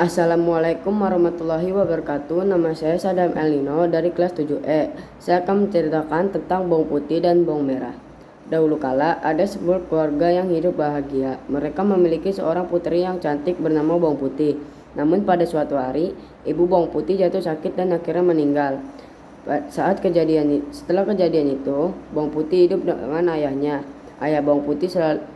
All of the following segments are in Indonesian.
Assalamualaikum warahmatullahi wabarakatuh. Nama saya Sadam Elino dari kelas 7E. Saya akan menceritakan tentang bawang putih dan bawang merah. Dahulu kala ada sebuah keluarga yang hidup bahagia. Mereka memiliki seorang putri yang cantik bernama Bawang Putih. Namun pada suatu hari, ibu Bawang Putih jatuh sakit dan akhirnya meninggal. Setelah kejadian itu, Bawang Putih hidup dengan ayahnya. Ayah Bawang Putih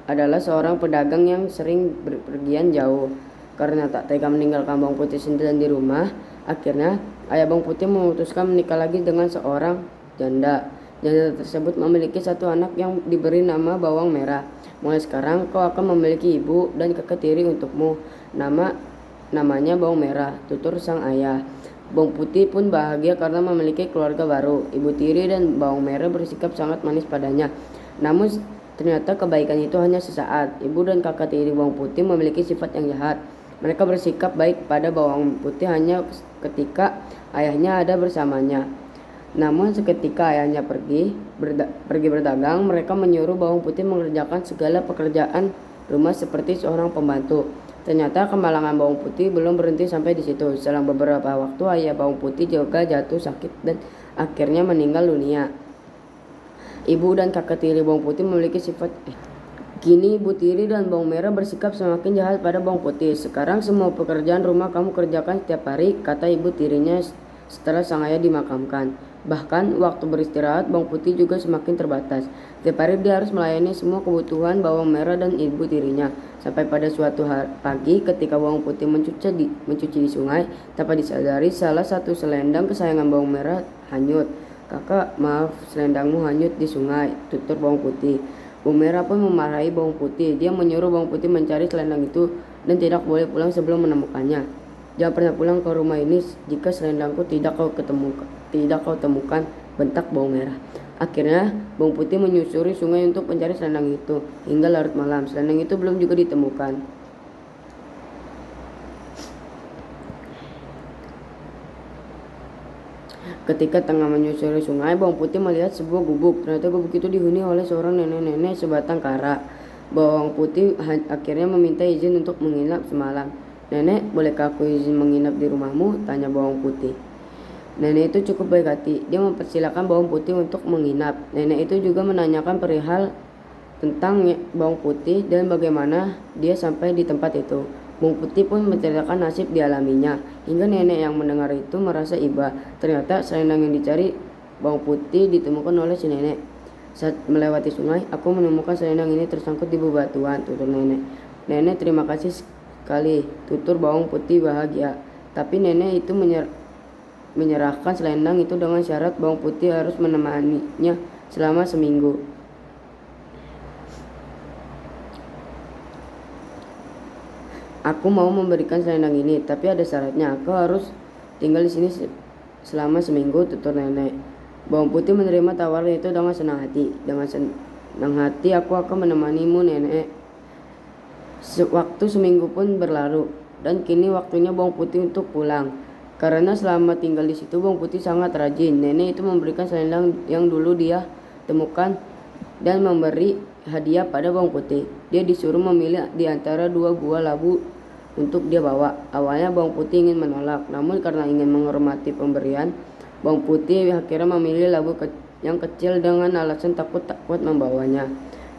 adalah seorang pedagang yang sering berpergian jauh. Karena tak tega meninggalkan Bawang Putih sendirian di rumah, akhirnya ayah Bawang Putih memutuskan menikah lagi dengan seorang janda. Janda tersebut memiliki satu anak yang diberi nama Bawang Merah. Mulai sekarang kau akan memiliki ibu dan kakak tiri untukmu. Namanya Bawang Merah, tutur sang ayah. Bawang Putih pun bahagia karena memiliki keluarga baru. Ibu tiri dan Bawang Merah bersikap sangat manis padanya. Namun ternyata kebaikan itu hanya sesaat. Ibu dan kakak tiri Bawang Putih memiliki sifat yang jahat. Mereka bersikap baik pada Bawang Putih hanya ketika ayahnya ada bersamanya. Namun seketika ayahnya pergi berdagang, mereka menyuruh Bawang Putih mengerjakan segala pekerjaan rumah seperti seorang pembantu. Ternyata kemalangan Bawang Putih belum berhenti sampai di situ. Selang beberapa waktu ayah Bawang Putih juga jatuh sakit dan akhirnya meninggal dunia. Ibu dan kakak tiri Bawang Putih memiliki sifat Kini Ibu Tiri dan Bawang Merah bersikap semakin jahat pada Bawang Putih. Sekarang semua pekerjaan rumah kamu kerjakan setiap hari, kata Ibu Tirinya setelah sang ayah dimakamkan. Bahkan waktu beristirahat Bawang Putih juga semakin terbatas. Setiap hari dia harus melayani semua kebutuhan Bawang Merah dan Ibu Tirinya. Sampai pada suatu pagi ketika Bawang Putih mencuci di sungai, tanpa disadari salah satu selendang kesayangan Bawang Merah hanyut. Kakak, maaf, selendangmu hanyut di sungai, tutur Bawang Putih. Bawang Merah pun memarahi Bawang Putih. Dia menyuruh Bawang Putih mencari selendang itu dan tidak boleh pulang sebelum menemukannya. Jangan pernah pulang ke rumah ini jika selendangku tidak kau temukan, bentak Bawang Merah. Akhirnya Bawang Putih menyusuri sungai untuk mencari selendang itu. Hingga larut malam, selendang itu belum juga ditemukan. Ketika tengah menyusuri sungai, Bawang Putih melihat sebuah gubuk. Ternyata gubuk itu dihuni oleh seorang nenek-nenek sebatang kara. Bawang Putih akhirnya meminta izin untuk menginap semalam. Nenek, bolehkah aku izin menginap di rumahmu? Tanya Bawang Putih. Nenek itu cukup baik hati. Dia mempersilahkan Bawang Putih untuk menginap. Nenek itu juga menanyakan perihal tentang Bawang Putih dan bagaimana dia sampai di tempat itu. Bawang Putih pun menceritakan nasib dialaminya. Hingga nenek yang mendengar itu merasa iba. Ternyata selendang yang dicari Bawang Putih ditemukan oleh si nenek. Saat melewati sungai, aku menemukan selendang ini tersangkut di bebatuan, tutur nenek. Nenek, terima kasih sekali, tutur Bawang Putih bahagia. Tapi nenek itu menyerahkan selendang itu dengan syarat Bawang Putih harus menemaninya selama seminggu. Aku mau memberikan selendang ini, tapi ada syaratnya. Aku harus tinggal di sini selama seminggu, tutur nenek. Bawang Putih menerima tawaran itu dengan senang hati. Dengan senang hati aku akan menemanimu, nenek. Waktu seminggu pun berlalu, dan kini waktunya Bawang Putih untuk pulang. Karena selama tinggal di situ Bawang Putih sangat rajin. Nenek itu memberikan selendang yang dulu dia temukan dan memberi hadiah pada Bawang Putih. Dia disuruh memilih di antara dua buah labu untuk dia bawa. Awalnya Bawang Putih ingin menolak, namun karena ingin menghormati pemberian, Bawang Putih akhirnya memilih labu yang kecil dengan alasan takut membawanya.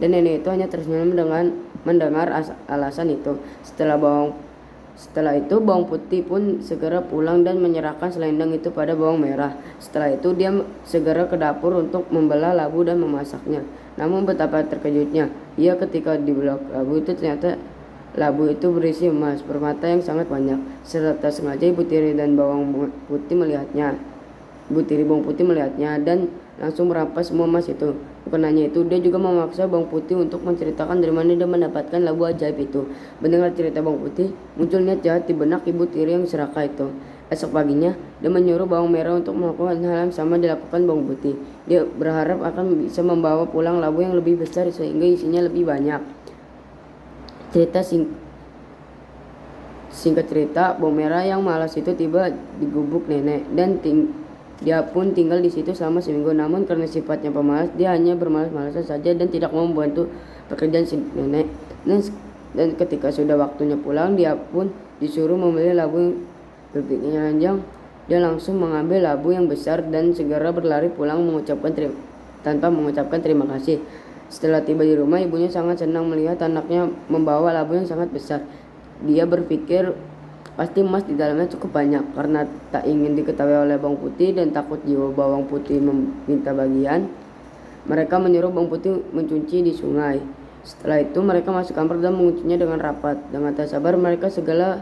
Dan nenek itu hanya tersenyum dengan mendengar alasan itu. Setelah itu Bawang Putih pun segera pulang dan menyerahkan selendang itu pada Bawang Merah. Setelah itu dia segera ke dapur untuk membelah labu dan memasaknya. Namun betapa terkejutnya ia ketika dibelah labu itu, ternyata labu itu berisi emas permata yang sangat banyak. Serta sengaja Ibu Tiri Bawang Putih melihatnya dan langsung merampas semua emas itu. Bukan hanya itu, dia juga memaksa Bawang Putih untuk menceritakan dari mana dia mendapatkan labu ajaib itu. Mendengar cerita Bawang Putih, muncul niat jahat di benak Ibu Tiri yang serakah itu. Esok paginya, dia menyuruh Bawang Merah untuk melakukan hal yang sama dilakukan Bawang Putih. Dia berharap akan bisa membawa pulang labu yang lebih besar sehingga isinya lebih banyak. Singkat cerita, Bawang Merah yang malas itu tiba di gubuk nenek dan dia pun tinggal di situ selama seminggu. Namun karena sifatnya pemalas, dia hanya bermalas-malasan saja dan tidak mau membantu pekerjaan si nenek. Dan Dan ketika sudah waktunya pulang, dia pun disuruh membeli labu yang berpikirnya panjang. Dia langsung mengambil labu yang besar dan segera berlari pulang tanpa mengucapkan terima kasih. Setelah tiba di rumah, ibunya sangat senang melihat anaknya membawa labu yang sangat besar. Dia berpikir pasti emas di dalamnya cukup banyak. Karena tak ingin diketahui oleh Bawang Putih dan takut jiwa Bawang Putih meminta bagian, mereka menyuruh Bawang Putih mencuci di sungai. Setelah itu mereka masuk kamar dan menguncinya dengan rapat. Dengan tak sabar mereka segala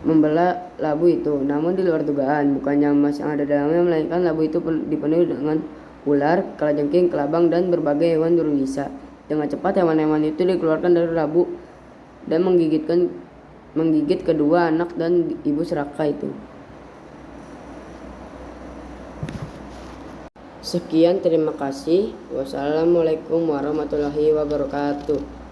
membelah labu itu. Namun di luar dugaan, bukannya emas yang ada dalamnya, melainkan labu itu dipenuhi dengan ular, kalajengking, kelabang, dan berbagai hewan berbisa. Dengan cepat hewan-hewan itu dikeluarkan dari labu dan menggigit kedua anak dan ibu seraka itu. Sekian, terima kasih. Wassalamualaikum warahmatullahi wabarakatuh.